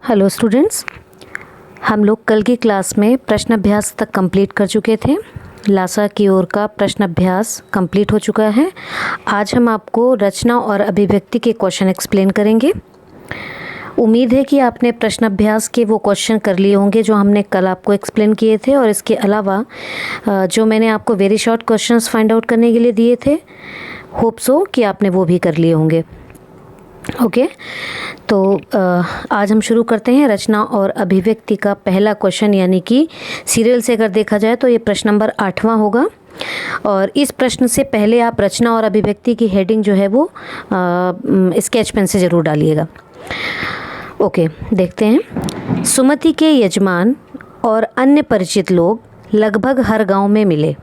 Hello students, हम लोग कल की क्लास में प्रश्न अभ्यास तक कंप्लीट कर चुके थे। लासा की ओर का प्रश्न अभ्यास कंप्लीट हो चुका है। आज हम आपको रचना और अभिव्यक्ति के क्वेश्चन एक्सप्लेन करेंगे। उम्मीद है कि आपने प्रश्न अभ्यास के वो क्वेश्चन कर लिए होंगे जो हमने कल आपको एक्सप्लेन किए थे, और इसके अलावा जो मैंने आपको very short questions find out करने के लिए दिए थे, होप सो कि आपने वो भी कर लिए होंगे। ओके तो आज हम शुरू करते हैं रचना और अभिव्यक्ति का पहला क्वेश्चन, यानी कि सीरियल से अगर देखा जाए तो ये प्रश्न नंबर 8वां होगा। और इस प्रश्न से पहले आप रचना और अभिव्यक्ति की हेडिंग जो है वो स्केच पेन से ज़रूर डालिएगा। ओके, देखते हैं। सुमति के यजमान और अन्य परिचित लोग लगभग हर गांव में मिले।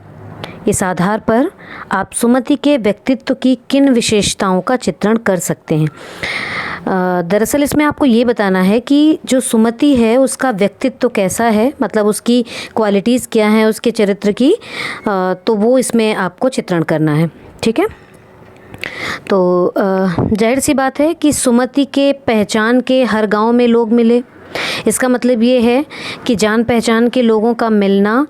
इस आधार पर आप सुमति के व्यक्तित्व की किन विशेषताओं का चित्रण कर सकते हैं। दरअसल इसमें आपको ये बताना है कि जो सुमति है उसका व्यक्तित्व कैसा है, मतलब उसकी क्वालिटीज़ क्या हैं उसके चरित्र की, तो वो इसमें आपको चित्रण करना है। ठीक है, तो जाहिर सी बात है कि सुमति के पहचान के हर गांव में लोग मिले। इसका मतलब ये है कि जान पहचान के लोगों का मिलना,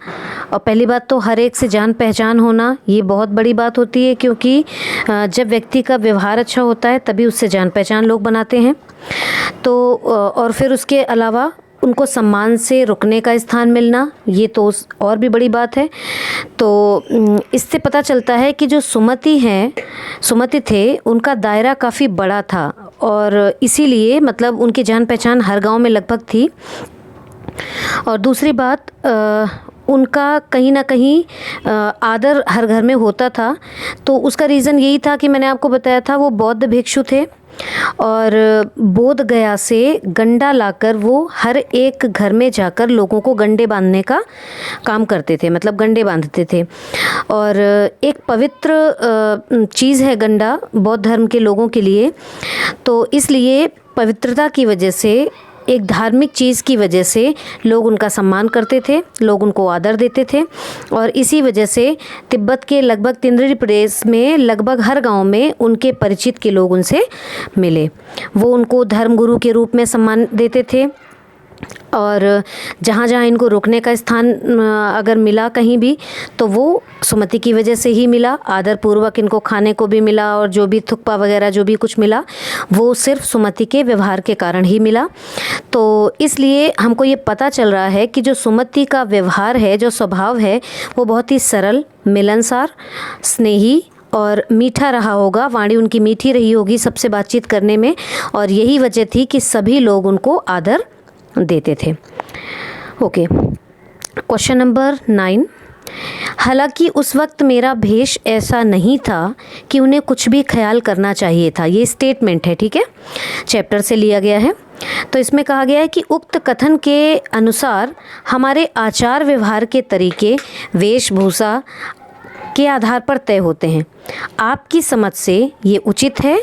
और पहली बात तो हर एक से जान पहचान होना, ये बहुत बड़ी बात होती है, क्योंकि जब व्यक्ति का व्यवहार अच्छा होता है तभी उससे जान पहचान लोग बनाते हैं। तो और फिर उसके अलावा उनको सम्मान से रुकने का स्थान मिलना, ये तो और भी बड़ी बात है। तो इससे पता चलता है कि जो सुमति थे उनका दायरा काफ़ी बड़ा था, और इसीलिए मतलब उनकी जान पहचान हर गांव में लगभग थी। और दूसरी बात, उनका कहीं ना कहीं आदर हर घर में होता था। तो उसका रीज़न यही था कि मैंने आपको बताया था वो बौद्ध भिक्षु थे, और बोध गया से गंडा लाकर वो हर एक घर में जाकर लोगों को गंडे बांधने का काम करते थे, मतलब गंडे बांधते थे। और एक पवित्र चीज़ है गंडा बौद्ध धर्म के लोगों के लिए, तो इसलिए पवित्रता की वजह से, एक धार्मिक चीज़ की वजह से लोग उनका सम्मान करते थे, लोग उनको आदर देते थे। और इसी वजह से तिब्बत के लगभग तिंद्री प्रदेश में लगभग हर गांव में उनके परिचित के लोग उनसे मिले। वो उनको धर्मगुरु के रूप में सम्मान देते थे, और जहाँ जहाँ इनको रुकने का स्थान अगर मिला कहीं भी, तो वो सुमति की वजह से ही मिला। आदरपूर्वक इनको खाने को भी मिला, और जो भी थुक्पा वगैरह जो भी कुछ मिला वो सिर्फ सुमति के व्यवहार के कारण ही मिला। तो इसलिए हमको ये पता चल रहा है कि जो सुमति का व्यवहार है, जो स्वभाव है, वो बहुत ही सरल, मिलनसार, स्नेही और मीठा रहा होगा। वाणी उनकी मीठी रही होगी सबसे बातचीत करने में, और यही वजह थी कि सभी लोग उनको आदर देते थे। Okay, question number 9। हालांकि उस वक्त मेरा भेष ऐसा नहीं था कि उन्हें कुछ भी ख्याल करना चाहिए था। ये स्टेटमेंट है, ठीक है, चैप्टर से लिया गया है। तो इसमें कहा गया है कि उक्त कथन के अनुसार हमारे आचार व्यवहार के तरीके वेशभूषा के आधार पर तय होते हैं। आपकी समझ से ये उचित है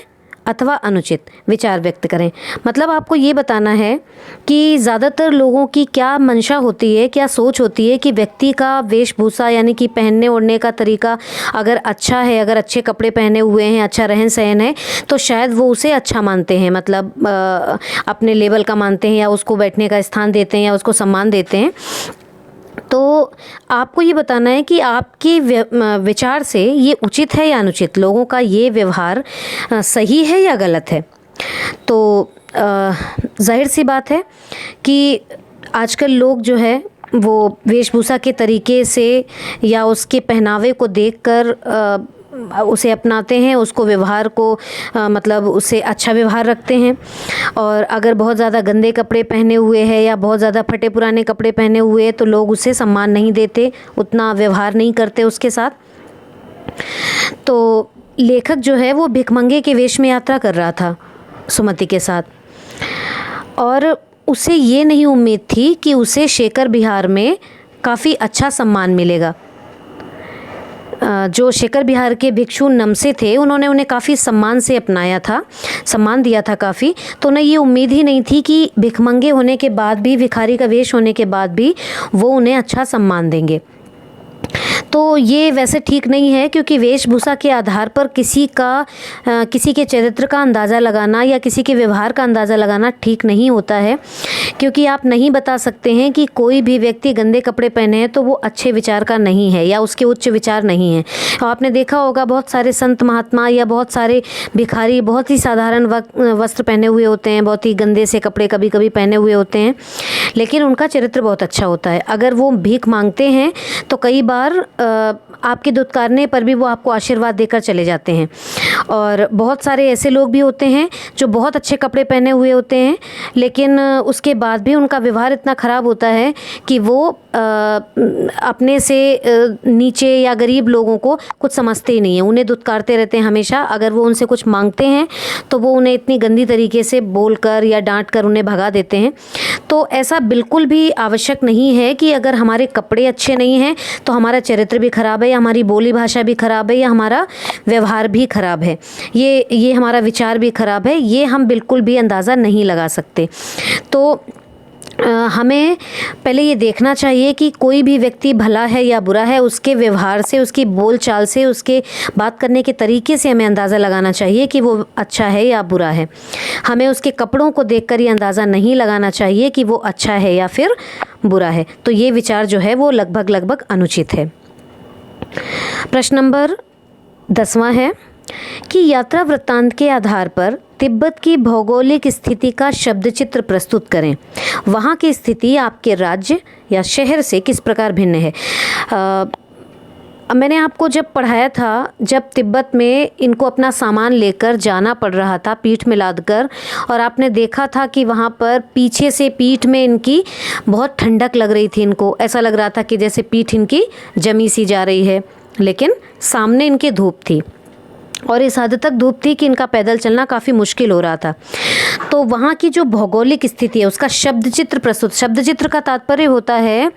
अथवा अनुचित, विचार व्यक्त करें। मतलब आपको ये बताना है कि ज़्यादातर लोगों की क्या मंशा होती है, क्या सोच होती है कि व्यक्ति का वेशभूषा यानी कि पहनने ओढ़ने का तरीका अगर अच्छा है, अगर अच्छे कपड़े पहने हुए हैं, अच्छा रहन सहन है, तो शायद वो उसे अच्छा मानते हैं, मतलब अपने लेवल का मानते हैं, या उसको बैठने का स्थान देते हैं, या उसको सम्मान देते हैं। तो आपको ये बताना है कि आपके विचार से ये उचित है या अनुचित, लोगों का ये व्यवहार सही है या गलत है। तो जाहिर सी बात है कि आजकल लोग जो है वो वेशभूषा के तरीके से या उसके पहनावे को देखकर उसे अपनाते हैं, उसको व्यवहार को मतलब उससे अच्छा व्यवहार रखते हैं। और अगर बहुत ज़्यादा गंदे कपड़े पहने हुए हैं या बहुत ज़्यादा फटे पुराने कपड़े पहने हुए हैं तो लोग उसे सम्मान नहीं देते, उतना व्यवहार नहीं करते उसके साथ। तो लेखक जो है वो भिखमंगे के वेश में यात्रा कर रहा था सुमति के साथ, और उसे ये नहीं उम्मीद थी कि उसे शेखर बिहार में काफ़ी अच्छा सम्मान मिलेगा। जो शेखर बिहार के भिक्षु नमसे थे, उन्होंने उन्हें काफ़ी सम्मान से अपनाया था, सम्मान दिया था काफ़ी। तो उन्हें ये उम्मीद ही नहीं थी कि भिखमंगे होने के बाद भी, भिखारी का वेश होने के बाद भी वो उन्हें अच्छा सम्मान देंगे। तो ये वैसे ठीक नहीं है, क्योंकि वेशभूषा के आधार पर किसी के चरित्र का अंदाज़ा लगाना या किसी के व्यवहार का अंदाज़ा लगाना ठीक नहीं होता है। क्योंकि आप नहीं बता सकते हैं कि कोई भी व्यक्ति गंदे कपड़े पहने हैं तो वो अच्छे विचार का नहीं है या उसके उच्च विचार नहीं हैं। और आपने देखा होगा बहुत सारे संत महात्मा या बहुत सारे भिखारी बहुत ही साधारण वस्त्र पहने हुए होते हैं, बहुत ही गंदे से कपड़े कभी कभी पहने हुए होते हैं, लेकिन उनका चरित्र बहुत अच्छा होता है। अगर वो भीख मांगते हैं तो कई बार आपके दुत्कारने पर भी वो आपको आशीर्वाद देकर चले जाते हैं। और बहुत सारे ऐसे लोग भी होते हैं जो बहुत अच्छे कपड़े पहने हुए होते हैं, लेकिन उसके बाद भी उनका व्यवहार इतना ख़राब होता है कि वो अपने से नीचे या गरीब लोगों को कुछ समझते ही नहीं हैं, उन्हें दुत्कारते रहते हैं हमेशा। अगर वो उनसे कुछ मांगते हैं तो वो उन्हें इतनी गंदी तरीके से बोलकर या डांट कर उन्हें भगा देते हैं। तो ऐसा बिल्कुल भी आवश्यक नहीं है कि अगर हमारे कपड़े अच्छे नहीं हैं तो हमारा चरित्र भी ख़राब है या हमारी बोली भाषा भी ख़राब है या हमारा व्यवहार भी ख़राब है, ये हमारा विचार भी ख़राब है, ये हम बिल्कुल भी अंदाज़ा नहीं लगा सकते। तो हमें पहले ये देखना चाहिए कि कोई भी व्यक्ति भला है या बुरा है, उसके व्यवहार से, उसकी बोलचाल से, उसके बात करने के तरीके से हमें अंदाज़ा लगाना चाहिए कि वो अच्छा है या बुरा है। हमें उसके कपड़ों को देखकर ये अंदाज़ा नहीं लगाना चाहिए कि वो अच्छा है या फिर बुरा है। तो ये विचार जो है वो लगभग अनुचित है। प्रश्न नंबर 10वां है कि यात्रा वृत्तांत के आधार पर तिब्बत की भौगोलिक स्थिति का शब्द चित्र प्रस्तुत करें। वहाँ की स्थिति आपके राज्य या शहर से किस प्रकार भिन्न है। मैंने आपको जब पढ़ाया था, जब तिब्बत में इनको अपना सामान लेकर जाना पड़ रहा था पीठ में लादकर, और आपने देखा था कि वहाँ पर पीछे से पीठ में इनकी बहुत ठंडक लग रही थी। इनको ऐसा लग रहा था कि जैसे पीठ इनकी जमी सी जा रही है, लेकिन सामने इनके धूप थी और इस हद तक धूप थी कि इनका पैदल चलना काफ़ी मुश्किल हो रहा था। तो वहाँ की जो भौगोलिक स्थिति है उसका शब्द चित्र प्रस्तुत। शब्द चित्र का तात्पर्य होता है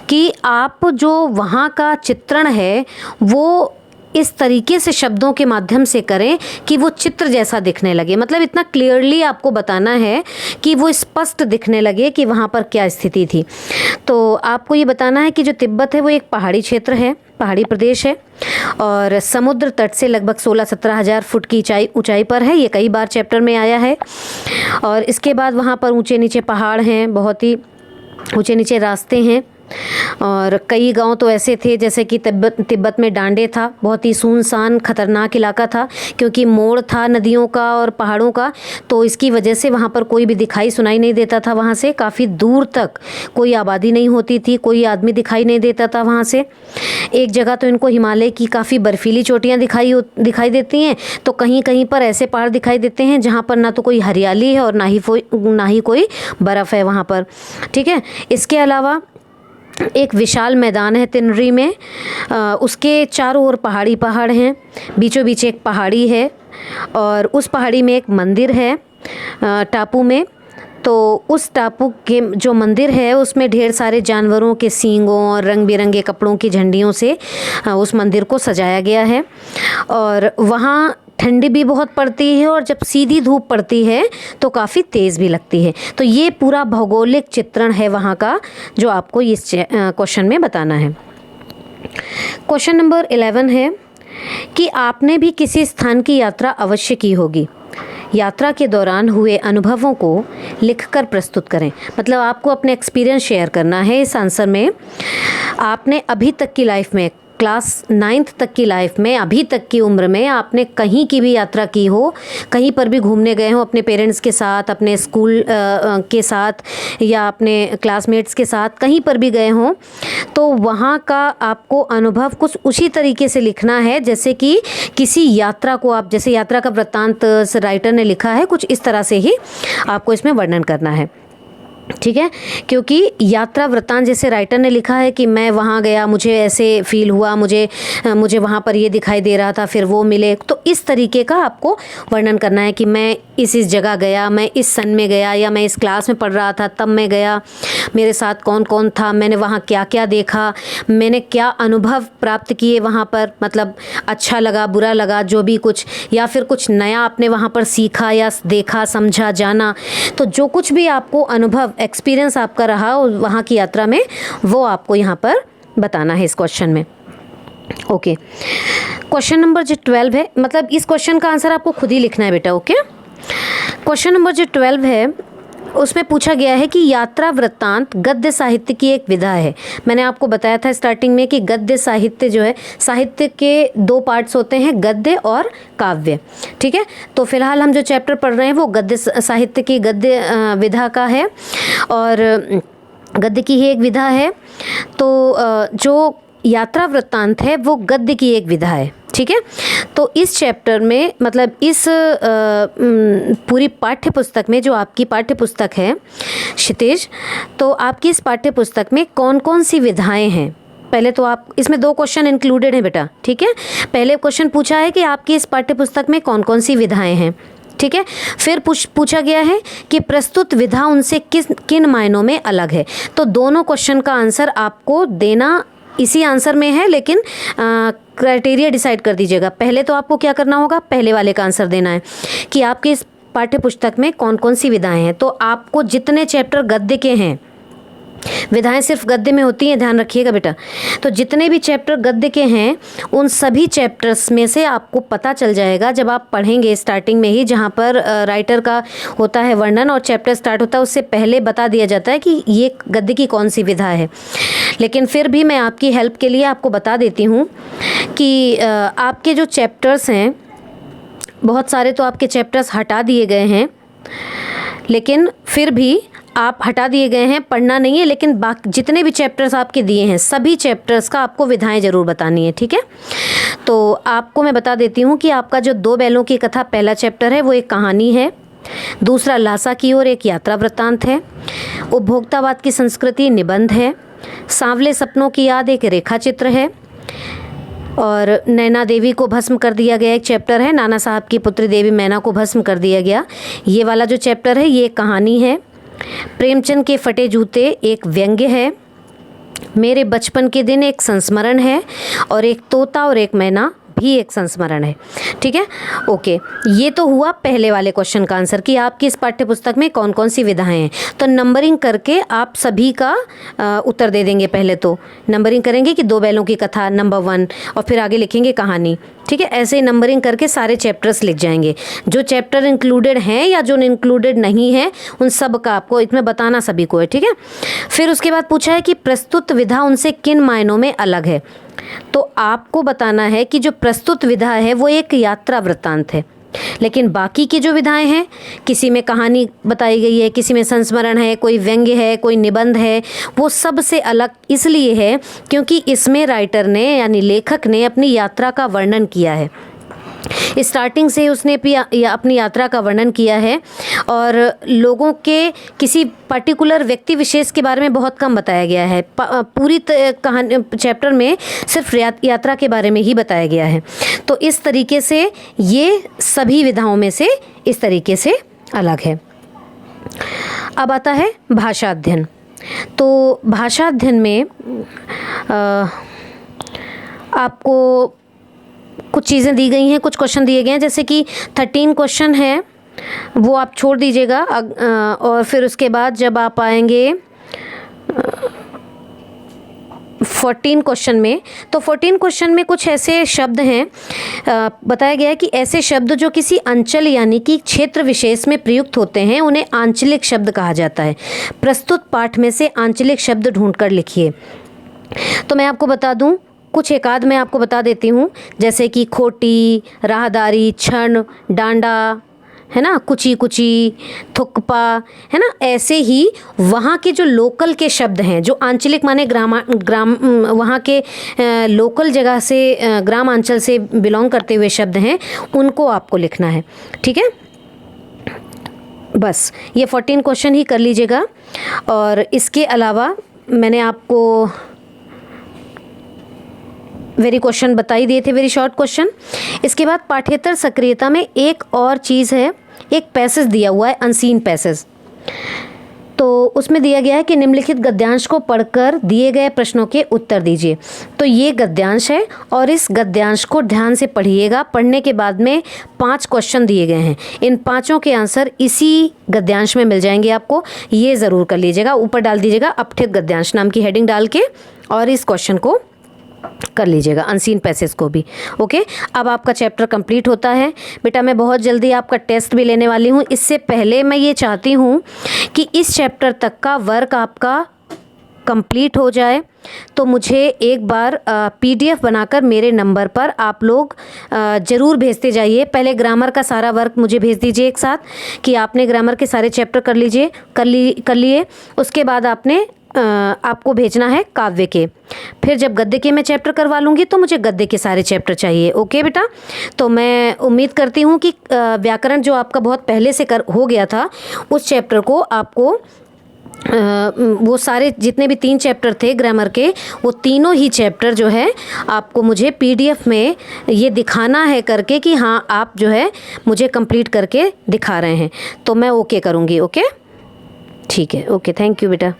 कि आप जो वहाँ का चित्रण है वो इस तरीके से शब्दों के माध्यम से करें कि वो चित्र जैसा दिखने लगे। मतलब इतना क्लियरली आपको बताना है कि वो स्पष्ट दिखने लगे कि वहाँ पर क्या स्थिति थी। तो आपको ये बताना है कि जो तिब्बत है वो एक पहाड़ी क्षेत्र है, पहाड़ी प्रदेश है और समुद्र तट से लगभग 16-17 हज़ार फुट की ऊंचाई पर है। ये कई बार चैप्टर में आया है। और इसके बाद वहाँ पर ऊंचे नीचे पहाड़ हैं, बहुत ही ऊंचे नीचे रास्ते हैं और कई गांव तो ऐसे थे जैसे कि तिब्बत में डांडे था, बहुत ही सुनसान खतरनाक इलाका था क्योंकि मोड़ था नदियों का और पहाड़ों का। तो इसकी वजह से वहाँ पर कोई भी दिखाई सुनाई नहीं देता था। वहाँ से काफ़ी दूर तक कोई आबादी नहीं होती थी, कोई आदमी दिखाई नहीं देता था वहाँ से। एक जगह तो इनको हिमालय की काफ़ी बर्फीली चोटियाँ दिखाई देती हैं, तो कहीं कहीं पर ऐसे पहाड़ दिखाई देते हैं जहाँ पर ना तो कोई हरियाली है और ना ही कोई बर्फ़ है वहाँ पर। ठीक है। इसके अलावा एक विशाल मैदान है तिनरी में, उसके चारों ओर पहाड़ हैं, बीचों बीच एक पहाड़ी है और उस पहाड़ी में एक मंदिर है टापू में। तो उस टापू के जो मंदिर है उसमें ढेर सारे जानवरों के सींगों और रंग बिरंगे कपड़ों की झंडियों से उस मंदिर को सजाया गया है। और वहाँ ठंडी भी बहुत पड़ती है और जब सीधी धूप पड़ती है तो काफ़ी तेज़ भी लगती है। तो ये पूरा भौगोलिक चित्रण है वहाँ का जो आपको इस क्वेश्चन में बताना है। क्वेश्चन नंबर 11 है कि आपने भी किसी स्थान की यात्रा अवश्य की होगी। यात्रा के दौरान हुए अनुभवों को लिखकर प्रस्तुत करें। मतलब आपको अपने एक्सपीरियंस शेयर करना है इस आंसर में। आपने अभी तक की लाइफ में, क्लास 9th तक की लाइफ में, अभी तक की उम्र में आपने कहीं की भी यात्रा की हो, कहीं पर भी घूमने गए हो अपने पेरेंट्स के साथ, अपने स्कूल के साथ या अपने क्लासमेट्स के साथ, कहीं पर भी गए हों, तो वहाँ का आपको अनुभव कुछ उसी तरीके से लिखना है जैसे कि किसी यात्रा को आप, जैसे यात्रा का वृत्तांत राइटर ने लिखा है, कुछ इस तरह से ही आपको इसमें वर्णन करना है। ठीक है। क्योंकि यात्रा वृत्तांत जैसे राइटर ने लिखा है कि मैं वहाँ गया, मुझे ऐसे फील हुआ, मुझे वहाँ पर ये दिखाई दे रहा था, फिर वो मिले, तो इस तरीके का आपको वर्णन करना है कि मैं इस जगह गया, मैं इस सन में गया या मैं इस क्लास में पढ़ रहा था तब मैं गया, मेरे साथ कौन कौन था, मैंने वहाँ क्या क्या देखा, मैंने क्या अनुभव प्राप्त किए वहाँ पर, मतलब अच्छा लगा, बुरा लगा, जो भी कुछ, या फिर कुछ नया आपने वहाँ पर सीखा या देखा, समझा, जाना। तो जो कुछ भी आपको अनुभव, एक्सपीरियंस आपका रहा वहाँ की यात्रा में, वो आपको यहाँ पर बताना है इस क्वेश्चन में। ओके। क्वेश्चन नंबर जो 12 है, मतलब इस क्वेश्चन का आंसर आपको खुद ही लिखना है बेटा। ओके। क्वेश्चन नंबर जो 12 है, उसमें पूछा गया है कि यात्रा वृत्तांत गद्य साहित्य की एक विधा है। मैंने आपको बताया था स्टार्टिंग में कि गद्य साहित्य जो है, साहित्य के दो पार्ट्स होते हैं, गद्य और काव्य। ठीक है, तो फिलहाल हम जो चैप्टर पढ़ रहे हैं वो गद्य साहित्य की गद्य विधा का है और गद्य की ही एक विधा है। तो जो यात्रा वृत्तांत है वो गद्य की एक विधा है। ठीक है, तो इस चैप्टर में मतलब इस पूरी पाठ्य पुस्तक में, जो आपकी पाठ्य पुस्तक है क्षितिज, तो आपकी इस पाठ्य पुस्तक में कौन कौन सी विधाएं हैं। पहले तो आप इसमें 2 क्वेश्चन इंक्लूडेड हैं बेटा। ठीक है, पहले क्वेश्चन पूछा है कि आपकी इस पाठ्य पुस्तक में कौन कौन सी विधाएं हैं। ठीक है, फिर पूछा गया है कि प्रस्तुत विधा उनसे किन मायनों में अलग है। तो दोनों क्वेश्चन का आंसर आपको देना इसी आंसर में है, लेकिन क्राइटेरिया डिसाइड कर दीजिएगा। पहले तो आपको क्या करना होगा, पहले वाले का आंसर देना है कि आपके इस पाठ्य पुस्तक में कौन कौन सी विधाएं हैं। तो आपको जितने चैप्टर गद्य के हैं, विधाएं सिर्फ गद्य में होती हैं, ध्यान रखिएगा बेटा। तो जितने भी चैप्टर गद्य के हैं उन सभी चैप्टर्स में से आपको पता चल जाएगा जब आप पढ़ेंगे स्टार्टिंग में ही, जहाँ पर राइटर का होता है वर्णन और चैप्टर स्टार्ट होता है, उससे पहले बता दिया जाता है कि ये गद्य की कौन सी विधा है। लेकिन फिर भी मैं आपकी हेल्प के लिए आपको बता देती हूँ कि आपके जो चैप्टर्स हैं, बहुत सारे तो आपके चैप्टर्स हटा दिए गए हैं, लेकिन फिर भी आप हटा दिए गए हैं, पढ़ना नहीं है, लेकिन बाकी जितने भी चैप्टर्स आपके दिए हैं सभी चैप्टर्स का आपको विधाएं ज़रूर बतानी है। ठीक है, तो आपको मैं बता देती हूँ कि आपका जो 2 बैलों की कथा पहला चैप्टर है वो एक कहानी है, दूसरा लासा की ओर एक यात्रा वृत्तांत है, उपभोक्तावाद की संस्कृति निबंध है, सांवले सपनों की याद एक रेखा चित्र है, और नैना देवी को भस्म कर दिया गया एक चैप्टर है, नाना साहब की पुत्री देवी मैना को भस्म कर दिया गया, ये वाला जो चैप्टर है ये कहानी है। प्रेमचंद के फटे जूते एक व्यंग्य है, मेरे बचपन के दिन एक संस्मरण है, और एक तोता और एक मैना भी एक संस्मरण है। ठीक है, ओके, ये तो हुआ पहले वाले क्वेश्चन का आंसर कि आपकी इस पाठ्य पुस्तक में कौन कौन सी विधाएं हैं। तो नंबरिंग करके आप सभी का उत्तर दे देंगे। पहले तो नंबरिंग करेंगे कि 2 बैलों की कथा नंबर 1, और फिर आगे लिखेंगे कहानी। ठीक है, ऐसे ही नंबरिंग करके सारे चैप्टर्स लिख जाएंगे। जो चैप्टर इंक्लूडेड हैं या जो इंक्लूडेड नहीं है उन सब का आपको इसमें बताना सभी को है। ठीक है, फिर उसके बाद पूछा है कि प्रस्तुत विधा उनसे किन मायनों में अलग है। तो आपको बताना है कि जो प्रस्तुत विधा है वो एक यात्रा वृत्तांत है, लेकिन बाकी की जो विधाएं हैं, किसी में कहानी बताई गई है, किसी में संस्मरण है, कोई व्यंग्य है, कोई निबंध है, वो सबसे अलग इसलिए है क्योंकि इसमें राइटर ने यानी लेखक ने अपनी यात्रा का वर्णन किया है। स्टार्टिंग से उसने अपनी यात्रा का वर्णन किया है और लोगों के किसी पर्टिकुलर व्यक्ति विशेष के बारे में बहुत कम बताया गया है। पूरी कहानी चैप्टर में सिर्फ यात्रा के बारे में ही बताया गया है। तो इस तरीके से ये सभी विधाओं में से इस तरीके से अलग है। अब आता है भाषा अध्ययन। तो भाषा अध्ययन में आपको कुछ चीज़ें दी गई हैं, कुछ क्वेश्चन दिए गए हैं, जैसे कि 13 क्वेश्चन है वो आप छोड़ दीजिएगा, और फिर उसके बाद जब आप आएंगे 14 क्वेश्चन में, तो 14 क्वेश्चन में कुछ ऐसे शब्द हैं, बताया गया है कि ऐसे शब्द जो किसी अंचल यानी कि क्षेत्र विशेष में प्रयुक्त होते हैं उन्हें आंचलिक शब्द कहा जाता है। प्रस्तुत पाठ में से आंचलिक शब्द ढूंढकर लिखिए। तो मैं आपको बता दूं, कुछ एक आध मैं आपको बता देती हूँ, जैसे कि खोटी, राहदारी, क्षण, डांडा, है ना, कुची कुची, थुक्पा, है ना। ऐसे ही वहाँ के जो लोकल के शब्द हैं, जो आंचलिक माने ग्राम वहाँ के लोकल जगह से ग्रामांचल से बिलोंग करते हुए शब्द हैं, उनको आपको लिखना है। ठीक है, बस ये 14 क्वेश्चन ही कर लीजिएगा। और इसके अलावा मैंने आपको वेरी क्वेश्चन बता ही दिए थे, वेरी शॉर्ट क्वेश्चन। इसके बाद पाठ्येतर सक्रियता में एक और चीज़ है, एक पैसेज दिया हुआ है, अनसीन पैसेज। तो उसमें दिया गया है कि निम्नलिखित गद्यांश को पढ़कर दिए गए प्रश्नों के उत्तर दीजिए। तो ये गद्यांश है और इस गद्यांश को ध्यान से पढ़िएगा। पढ़ने के बाद में 5 क्वेश्चन दिए गए हैं, इन 5 के आंसर इसी गद्यांश में मिल जाएंगे आपको। ये ज़रूर कर लीजिएगा, ऊपर डाल दीजिएगा अपठित गद्यांश नाम की हेडिंग डाल के, और इस क्वेश्चन को कर लीजिएगा, अनसीन पैसेज को भी। ओके, अब आपका चैप्टर कंप्लीट होता है। बेटा मैं बहुत जल्दी आपका टेस्ट भी लेने वाली हूँ। इससे पहले मैं ये चाहती हूँ कि इस चैप्टर तक का वर्क आपका कंप्लीट हो जाए, तो मुझे एक बार पीडीएफ बनाकर मेरे नंबर पर आप लोग ज़रूर भेजते जाइए। पहले ग्रामर का सारा वर्क मुझे भेज दीजिए एक साथ, कि आपने ग्रामर के सारे चैप्टर कर लिए। उसके बाद आपको भेजना है काव्य के। फिर जब गद्य के मैं चैप्टर करवा लूँगी तो मुझे गद्य के सारे चैप्टर चाहिए। ओके बेटा, तो मैं उम्मीद करती हूँ कि व्याकरण जो आपका बहुत पहले से हो गया था, उस चैप्टर को आपको वो सारे जितने भी 3 चैप्टर थे ग्रामर के, वो तीनों ही चैप्टर जो है आपको मुझे पीडीएफ में ये दिखाना है करके कि हाँ आप जो है मुझे कंप्लीट करके दिखा रहे हैं, तो मैं ओके करूँगी। ओके ठीक है, ओके, थैंक यू बेटा।